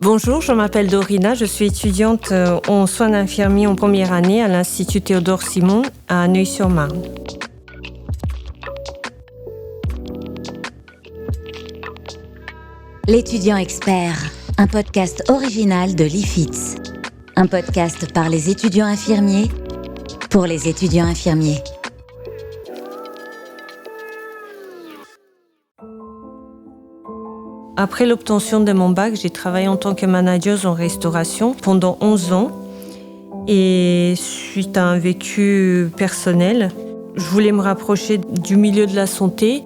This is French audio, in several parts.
Bonjour, je m'appelle Dorina, je suis étudiante en soins d'infirmiers en première année à l'Institut Théodore Simon à Neuilly-sur-Marne. L'étudiant expert, un podcast original de l'IFITS. Un podcast par les étudiants infirmiers, pour les étudiants infirmiers. Après l'obtention de mon bac, j'ai travaillé en tant que manager en restauration pendant 11 ans. Et suite à un vécu personnel, je voulais me rapprocher du milieu de la santé,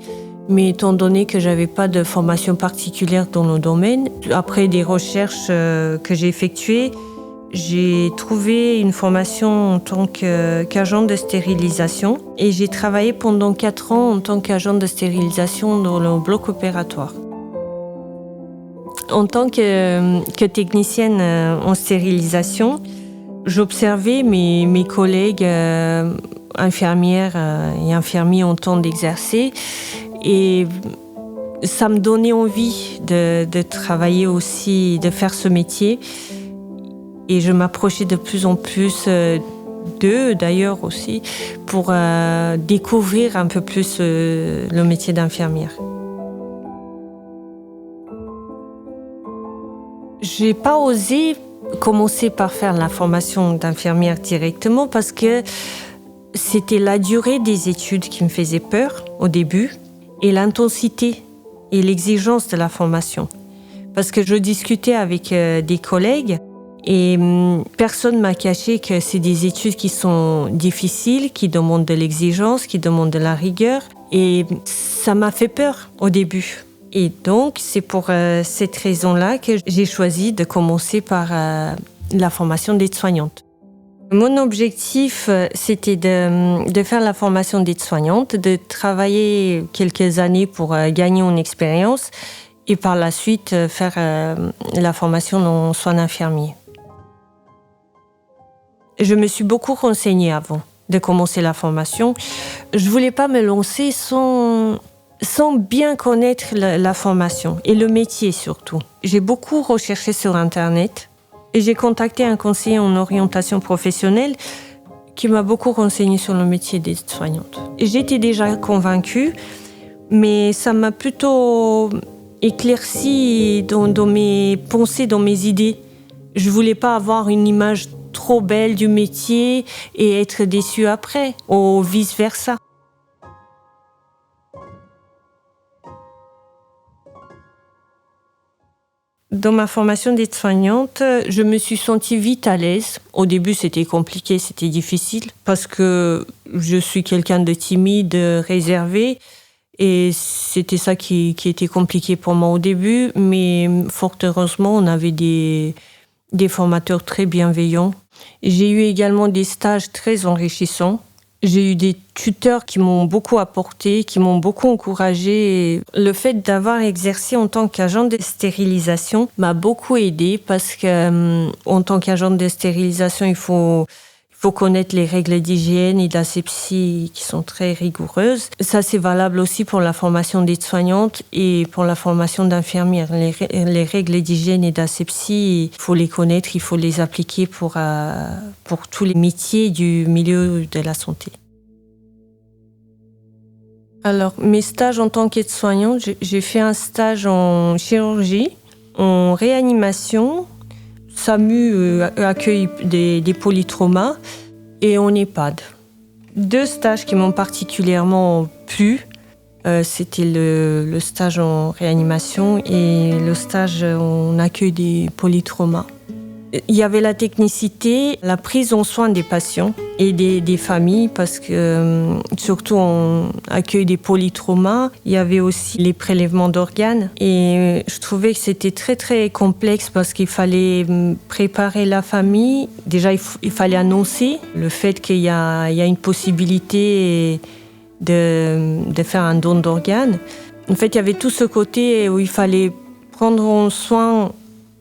mais étant donné que je n'avais pas de formation particulière dans le domaine, après des recherches que j'ai effectuées, j'ai trouvé une formation en tant qu'agent de stérilisation et j'ai travaillé pendant 4 ans en tant qu'agent de stérilisation dans le bloc opératoire. En tant que technicienne en stérilisation, j'observais mes collègues infirmières et infirmiers en temps d'exercer et ça me donnait envie de travailler aussi, de faire ce métier. Et je m'approchais de plus en plus d'eux d'ailleurs aussi pour découvrir un peu plus le métier d'infirmière. J'ai pas osé commencer par faire la formation d'infirmière directement parce que c'était la durée des études qui me faisait peur au début et l'intensité et l'exigence de la formation. Parce que je discutais avec des collègues et personne m'a caché que c'est des études qui sont difficiles, qui demandent de l'exigence, qui demandent de la rigueur et ça m'a fait peur au début. Et donc, c'est pour cette raison-là que j'ai choisi de commencer par la formation d'aide-soignante. Mon objectif, c'était de faire la formation d'aide-soignante, de travailler quelques années pour gagner en expérience et par la suite faire la formation en soins infirmiers. Je me suis beaucoup renseignée avant de commencer la formation. Je ne voulais pas me lancer sans bien connaître la formation et le métier surtout. J'ai beaucoup recherché sur Internet et j'ai contacté un conseiller en orientation professionnelle qui m'a beaucoup renseigné sur le métier d'aide-soignante. J'étais déjà convaincue, mais ça m'a plutôt éclairci dans mes pensées, dans mes idées. Je ne voulais pas avoir une image trop belle du métier et être déçue après, ou vice-versa. Dans ma formation d'aide-soignante, je me suis sentie vite à l'aise. Au début, c'était compliqué, c'était difficile parce que je suis quelqu'un de timide, réservé et c'était ça qui était compliqué pour moi au début. Mais fort heureusement, on avait des formateurs très bienveillants. J'ai eu également des stages très enrichissants. J'ai eu des tuteurs qui m'ont beaucoup apporté, qui m'ont beaucoup encouragée. Le fait d'avoir exercé en tant qu'agent de stérilisation m'a beaucoup aidée parce que en tant qu'agent de stérilisation, il faut connaître les règles d'hygiène et d'asepsie qui sont très rigoureuses. Ça, c'est valable aussi pour la formation d'aide-soignante et pour la formation d'infirmière. Les règles d'hygiène et d'asepsie, il faut les connaître, il faut les appliquer pour tous les métiers du milieu de la santé. Alors, mes stages en tant qu'aide-soignante, j'ai fait un stage en chirurgie, en réanimation, SAMU accueille des polytraumas et en EHPAD. 2 stages qui m'ont particulièrement plu, c'était le stage en réanimation et le stage en accueil des polytraumas. Il y avait la technicité, la prise en soin des patients et des familles parce que surtout en accueil des polytraumas, il y avait aussi les prélèvements d'organes et je trouvais que c'était très très complexe parce qu'il fallait préparer la famille. Déjà, il fallait annoncer le fait qu'il y a une possibilité de faire un don d'organes. En fait, il y avait tout ce côté où il fallait prendre en soin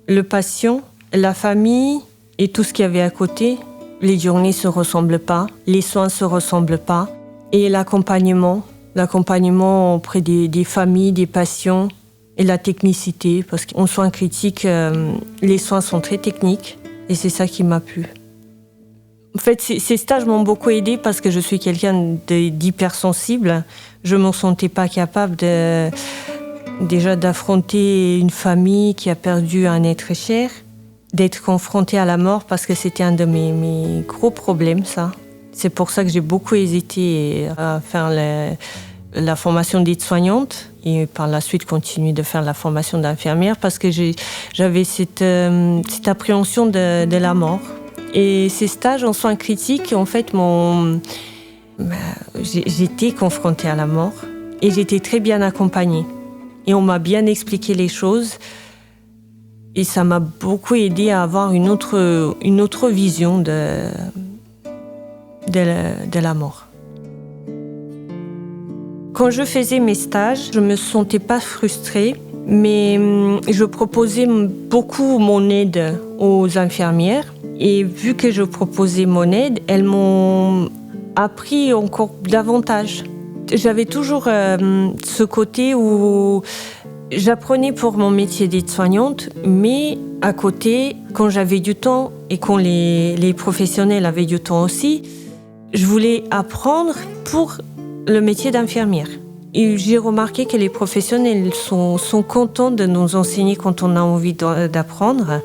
le patient, la famille et tout ce qu'il y avait à côté. Les journées ne se ressemblent pas, les soins ne se ressemblent pas. Et l'accompagnement auprès des familles, des patients, et la technicité, parce qu'en soins critiques, les soins sont très techniques et c'est ça qui m'a plu. En fait, ces stages m'ont beaucoup aidée parce que je suis quelqu'un d'hypersensible. Je ne me sentais pas capable déjà d'affronter une famille qui a perdu un être cher, d'être confrontée à la mort parce que c'était un de mes gros problèmes, ça. C'est pour ça que j'ai beaucoup hésité à faire la formation d'aide-soignante et par la suite continuer de faire la formation d'infirmière parce que j'avais cette appréhension de la mort. Et ces stages en soins critiques, en fait, j'étais confrontée à la mort et j'étais très bien accompagnée. Et on m'a bien expliqué les choses et ça m'a beaucoup aidée à avoir une autre vision de la mort. Quand je faisais mes stages, je ne me sentais pas frustrée, mais je proposais beaucoup mon aide aux infirmières. Et vu que je proposais mon aide, elles m'ont appris encore davantage. J'avais toujours ce côté où j'apprenais pour mon métier d'aide-soignante, mais à côté, quand j'avais du temps et quand les professionnels avaient du temps aussi, je voulais apprendre pour le métier d'infirmière. Et j'ai remarqué que les professionnels sont contents de nous enseigner quand on a envie d'apprendre.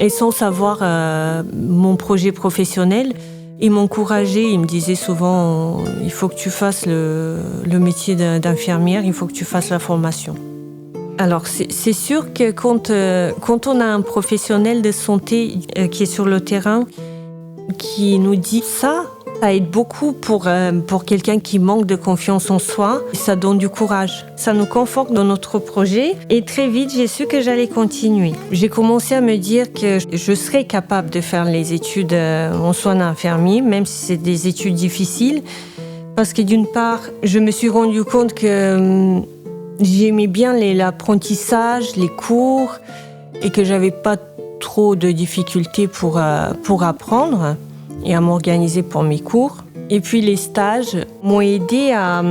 Et sans savoir mon projet professionnel, ils m'encourageaient, ils me disaient souvent il faut que tu fasses le métier d'infirmière, il faut que tu fasses la formation. Alors c'est sûr que quand on a un professionnel de santé qui est sur le terrain, qui nous dit ça aide beaucoup pour quelqu'un qui manque de confiance en soi. Ça donne du courage. Ça nous conforte dans notre projet. Et très vite, j'ai su que j'allais continuer. J'ai commencé à me dire que je serais capable de faire les études en soins infirmiers, même si c'est des études difficiles. Parce que d'une part, je me suis rendu compte que j'aimais bien l'apprentissage, les cours, et que j'avais pas trop de difficultés pour apprendre et à m'organiser pour mes cours. Et puis les stages m'ont aidé à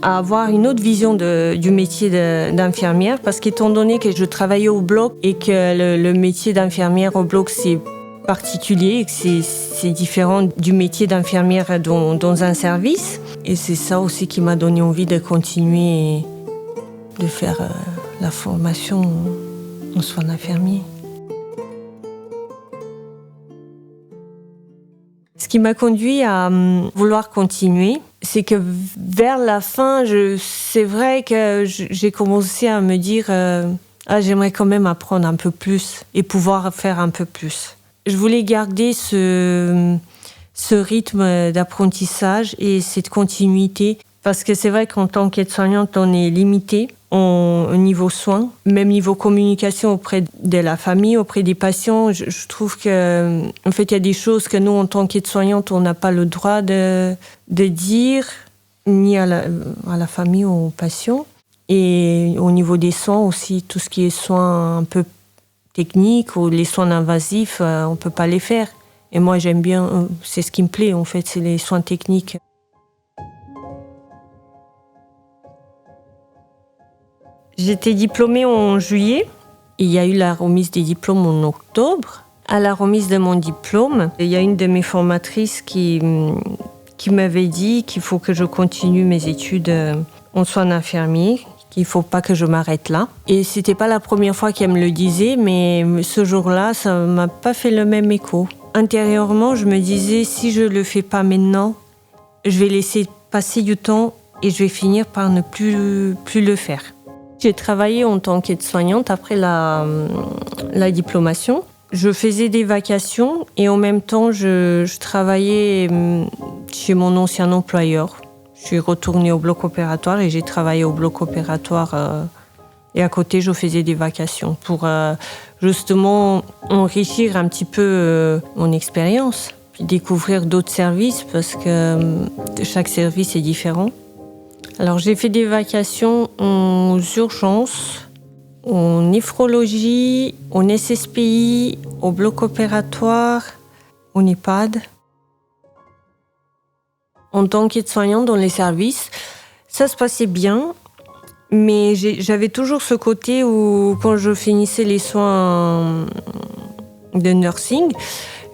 avoir une autre vision du métier d'infirmière parce qu'étant donné que je travaillais au bloc et que le métier d'infirmière au bloc c'est particulier et que c'est différent du métier d'infirmière dans un service. Et c'est ça aussi qui m'a donné envie de continuer de faire la formation en soins infirmiers. Ce qui m'a conduit à vouloir continuer, c'est que vers la fin, c'est vrai que j'ai commencé à me dire j'aimerais quand même apprendre un peu plus et pouvoir faire un peu plus. Je voulais garder ce rythme d'apprentissage et cette continuité parce que c'est vrai qu'en tant qu'aide-soignante, on est limité au niveau soins, même niveau communication auprès de la famille, auprès des patients. Je trouve que, en fait, il y a des choses que nous, en tant qu'aide-soignante, on n'a pas le droit de dire, ni à la famille ou aux patients. Et au niveau des soins aussi, tout ce qui est soins un peu techniques ou les soins invasifs, on ne peut pas les faire. Et moi, j'aime bien, c'est ce qui me plaît, en fait, c'est les soins techniques. J'étais diplômée en juillet. Il y a eu la remise des diplômes en octobre. À la remise de mon diplôme, il y a une de mes formatrices qui m'avait dit qu'il faut que je continue mes études en soins infirmiers, qu'il ne faut pas que je m'arrête là. Et ce n'était pas la première fois qu'elle me le disait, mais ce jour-là, ça ne m'a pas fait le même écho. Intérieurement, je me disais, si je ne le fais pas maintenant, je vais laisser passer du temps et je vais finir par ne plus le faire. J'ai travaillé en tant qu'aide-soignante après la diplomation. Je faisais des vacations et en même temps, je travaillais chez mon ancien employeur. Je suis retournée au bloc opératoire et j'ai travaillé au bloc opératoire. Et à côté, je faisais des vacations pour justement enrichir un petit peu mon expérience, puis découvrir d'autres services parce que chaque service est différent. Alors, j'ai fait des vacations en urgence, en néphrologie, en SSPI, au bloc opératoire, en EHPAD. En tant qu'aide-soignante dans les services, ça se passait bien, Mais j'avais toujours ce côté où, quand je finissais les soins de nursing,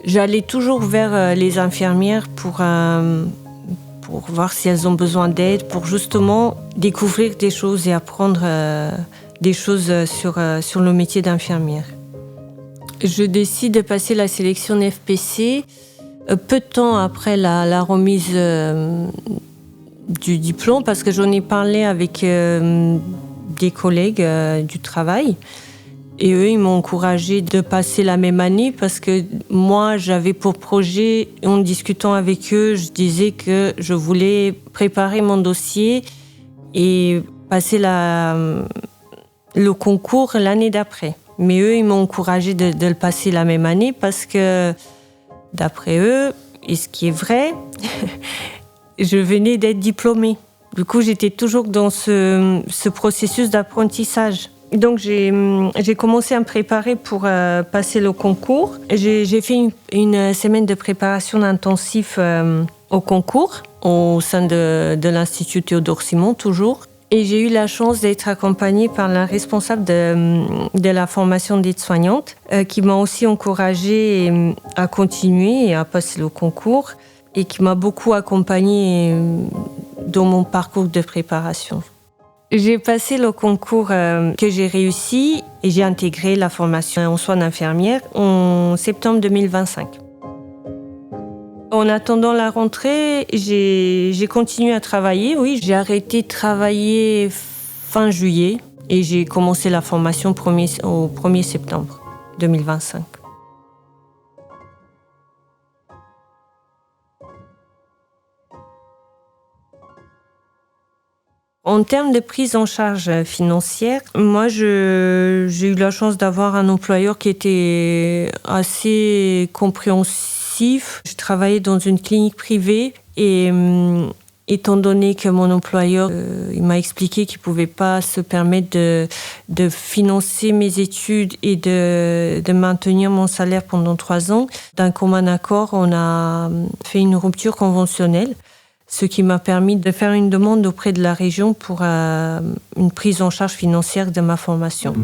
j'allais toujours vers les infirmières pour voir si elles ont besoin d'aide, pour justement découvrir des choses et apprendre des choses sur le métier d'infirmière. Je décide de passer la sélection FPC peu de temps après la remise du diplôme, parce que j'en ai parlé avec des collègues du travail. Et eux, ils m'ont encouragée de passer la même année, parce que moi, j'avais pour projet, en discutant avec eux, je disais que je voulais préparer mon dossier et passer le concours l'année d'après. Mais eux, ils m'ont encouragée de le passer la même année, parce que, d'après eux, et ce qui est vrai, je venais d'être diplômée. Du coup, j'étais toujours dans ce processus d'apprentissage. Donc, j'ai commencé à me préparer pour passer le concours. J'ai fait une semaine de préparation intensif au concours, au sein de l'Institut Théodore Simon, toujours. Et j'ai eu la chance d'être accompagnée par la responsable de la formation d'aide-soignante, qui m'a aussi encouragée à continuer et à passer le concours, et qui m'a beaucoup accompagnée dans mon parcours de préparation. J'ai passé le concours que j'ai réussi, et j'ai intégré la formation en soins d'infirmière en septembre 2025. En attendant la rentrée, j'ai continué à travailler. Oui, j'ai arrêté de travailler fin juillet et j'ai commencé la formation au 1er septembre 2025. En termes de prise en charge financière, moi, j'ai eu la chance d'avoir un employeur qui était assez compréhensif. Je travaillais dans une clinique privée et étant donné que mon employeur il m'a expliqué qu'il ne pouvait pas se permettre de financer mes études et de maintenir mon salaire pendant 3 ans, d'un commun accord, on a fait une rupture conventionnelle. Ce qui m'a permis de faire une demande auprès de la région pour une prise en charge financière de ma formation.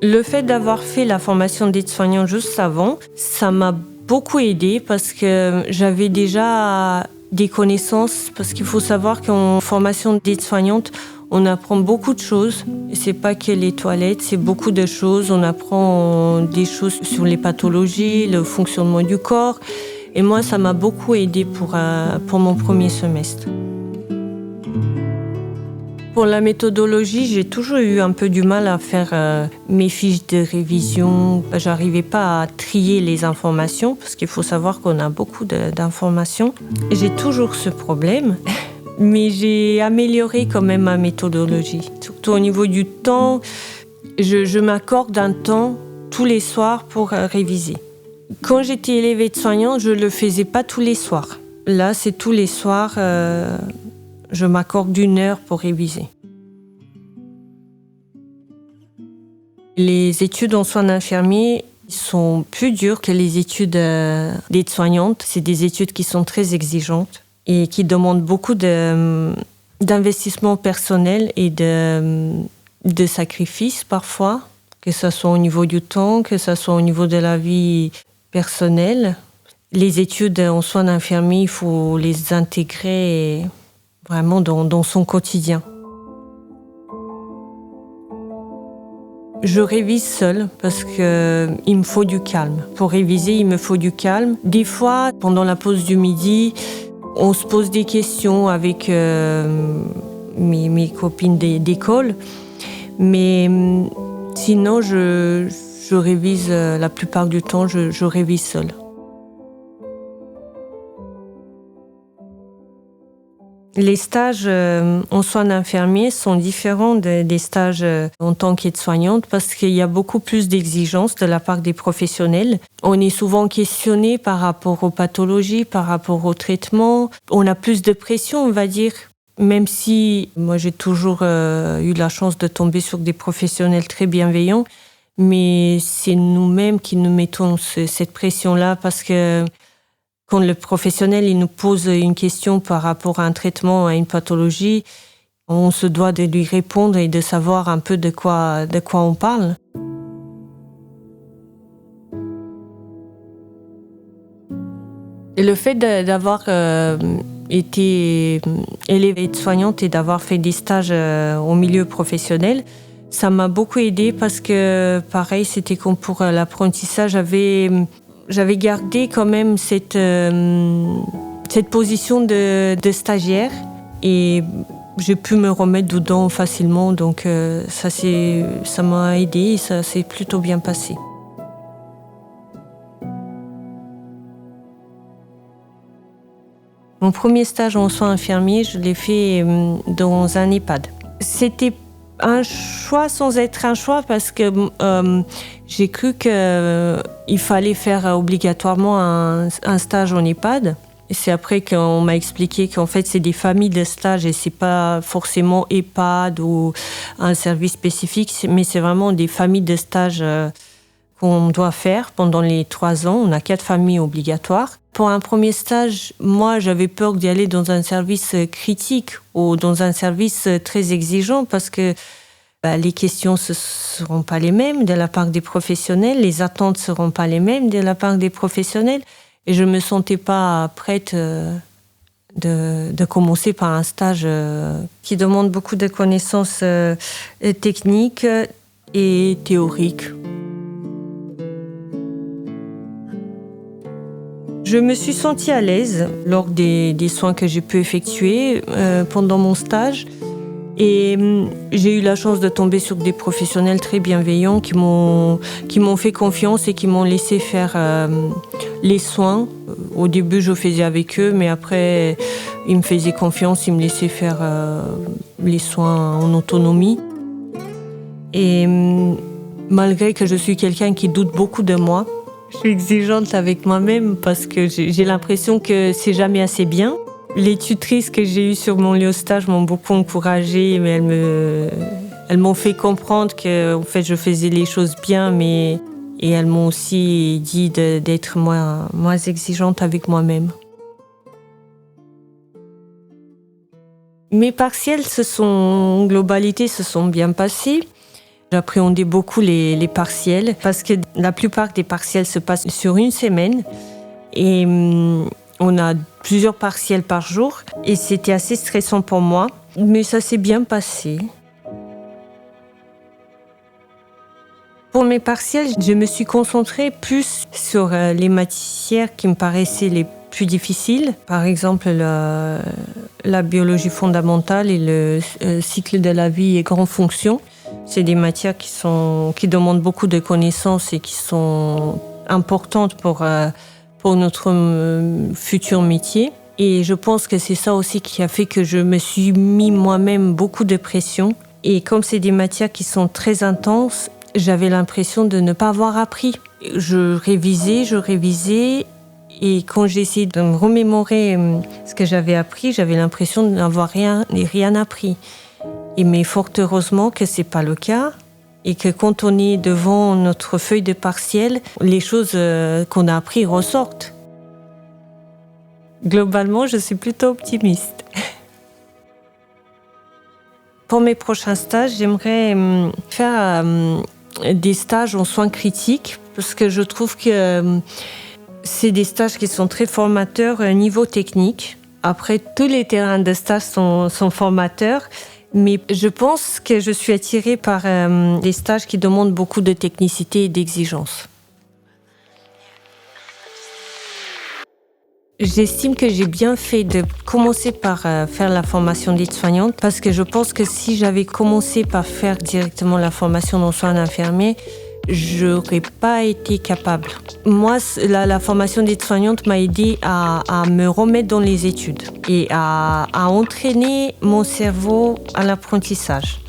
Le fait d'avoir fait la formation d'aide-soignante juste avant, ça m'a beaucoup aidée, parce que j'avais déjà des connaissances, parce qu'il faut savoir qu'en formation d'aide-soignante, on apprend beaucoup de choses. C'est pas que les toilettes, c'est beaucoup de choses. On apprend des choses sur les pathologies, le fonctionnement du corps. Et moi, ça m'a beaucoup aidée pour mon premier semestre. Pour la méthodologie, j'ai toujours eu un peu du mal à faire mes fiches de révision. J'arrivais pas à trier les informations, parce qu'il faut savoir qu'on a beaucoup d'informations. J'ai toujours ce problème. Mais j'ai amélioré quand même ma méthodologie. Surtout au niveau du temps, je m'accorde un temps tous les soirs pour réviser. Quand j'étais élève aide-soignante, je ne le faisais pas tous les soirs. Là, c'est tous les soirs, je m'accorde 1 heure pour réviser. Les études en soins d'infirmiers sont plus dures que les études d'aide-soignante. C'est des études qui sont très exigeantes et qui demandent beaucoup d'investissement personnel et de sacrifices parfois, que ce soit au niveau du temps, que ce soit au niveau de la vie personnelle. Les études en soins d'infirmiers, il faut les intégrer vraiment dans son quotidien. Je révise seule parce qu'il me faut du calme. Pour réviser, il me faut du calme. Des fois, pendant la pause du midi, on se pose des questions avec mes copines d'école, mais sinon je révise la plupart du temps, je révise seule. Les stages en soins d'infirmiers sont différents des stages en tant qu'aide-soignante, parce qu'il y a beaucoup plus d'exigences de la part des professionnels. On est souvent questionné par rapport aux pathologies, par rapport au traitement. On a plus de pression, on va dire. Même si moi j'ai toujours eu la chance de tomber sur des professionnels très bienveillants, mais c'est nous-mêmes qui nous mettons cette pression-là parce que quand le professionnel il nous pose une question par rapport à un traitement, à une pathologie, on se doit de lui répondre et de savoir un peu de quoi on parle. Et le fait d'avoir été élève aide-soignante et d'avoir fait des stages au milieu professionnel, ça m'a beaucoup aidée parce que, pareil, c'était comme pour l'apprentissage, j'avais gardé quand même cette position de stagiaire et j'ai pu me remettre dedans facilement. Donc ça m'a aidée et ça s'est plutôt bien passé. Mon premier stage en soins infirmiers, je l'ai fait dans un EHPAD. C'était un choix sans être un choix parce que j'ai cru qu'il fallait faire obligatoirement un stage en EHPAD. Et c'est après qu'on m'a expliqué qu'en fait c'est des familles de stages et c'est pas forcément EHPAD ou un service spécifique, mais c'est vraiment des familles de stages qu'on doit faire pendant les 3 ans. On a 4 familles obligatoires. Pour un premier stage, moi, j'avais peur d'y aller dans un service critique ou dans un service très exigeant parce que les questions ne seront pas les mêmes de la part des professionnels, les attentes ne seront pas les mêmes de la part des professionnels. Et je ne me sentais pas prête de commencer par un stage qui demande beaucoup de connaissances techniques et théoriques. Je me suis sentie à l'aise lors des soins que j'ai pu effectuer pendant mon stage. Et j'ai eu la chance de tomber sur des professionnels très bienveillants qui m'ont fait confiance et qui m'ont laissé faire les soins. Au début, je faisais avec eux, mais après, ils me faisaient confiance, ils me laissaient faire les soins en autonomie. Et malgré que je suis quelqu'un qui doute beaucoup de moi, je suis exigeante avec moi-même parce que j'ai l'impression que c'est jamais assez bien. Les tutrices que j'ai eues sur mon lieu de stage m'ont beaucoup encouragée, mais elles m'ont fait comprendre que en fait, je faisais les choses bien, et elles m'ont aussi dit d'être moins exigeante avec moi-même. Mes partiels, en globalité, se sont bien passés. J'appréhendais beaucoup les partiels parce que la plupart des partiels se passent sur une semaine et on a plusieurs partiels par jour et c'était assez stressant pour moi, mais ça s'est bien passé. Pour mes partiels, je me suis concentrée plus sur les matières qui me paraissaient les plus difficiles, par exemple la biologie fondamentale et le cycle de la vie et grandes fonctions. C'est des matières qui demandent beaucoup de connaissances et qui sont importantes pour notre futur métier. Et je pense que c'est ça aussi qui a fait que je me suis mis moi-même beaucoup de pression. Et comme c'est des matières qui sont très intenses, j'avais l'impression de ne pas avoir appris. Je révisais. Et quand j'ai essayé de me remémorer ce que j'avais appris, j'avais l'impression de n'avoir rien appris. Mais fort heureusement que ce n'est pas le cas et que quand on est devant notre feuille de partiel, les choses qu'on a apprises ressortent. Globalement, je suis plutôt optimiste. Pour mes prochains stages, j'aimerais faire des stages en soins critiques parce que je trouve que c'est des stages qui sont très formateurs au niveau technique. Après, tous les terrains de stage sont formateurs. Mais je pense que je suis attirée par des stages qui demandent beaucoup de technicité et d'exigence. J'estime que j'ai bien fait de commencer par faire la formation d'aide-soignante parce que je pense que si j'avais commencé par faire directement la formation en soins infirmiers, je n'aurais pas été capable. Moi, la formation d'aide-soignante m'a aidée à me remettre dans les études et à entraîner mon cerveau à l'apprentissage.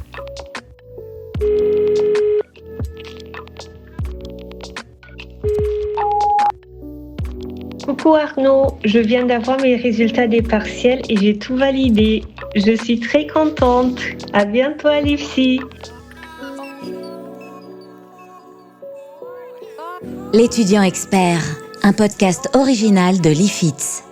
Coucou Arnaud, je viens d'avoir mes résultats des partiels et j'ai tout validé. Je suis très contente. À bientôt à l'IFSI. L'étudiant expert, un podcast original de l'IFITS.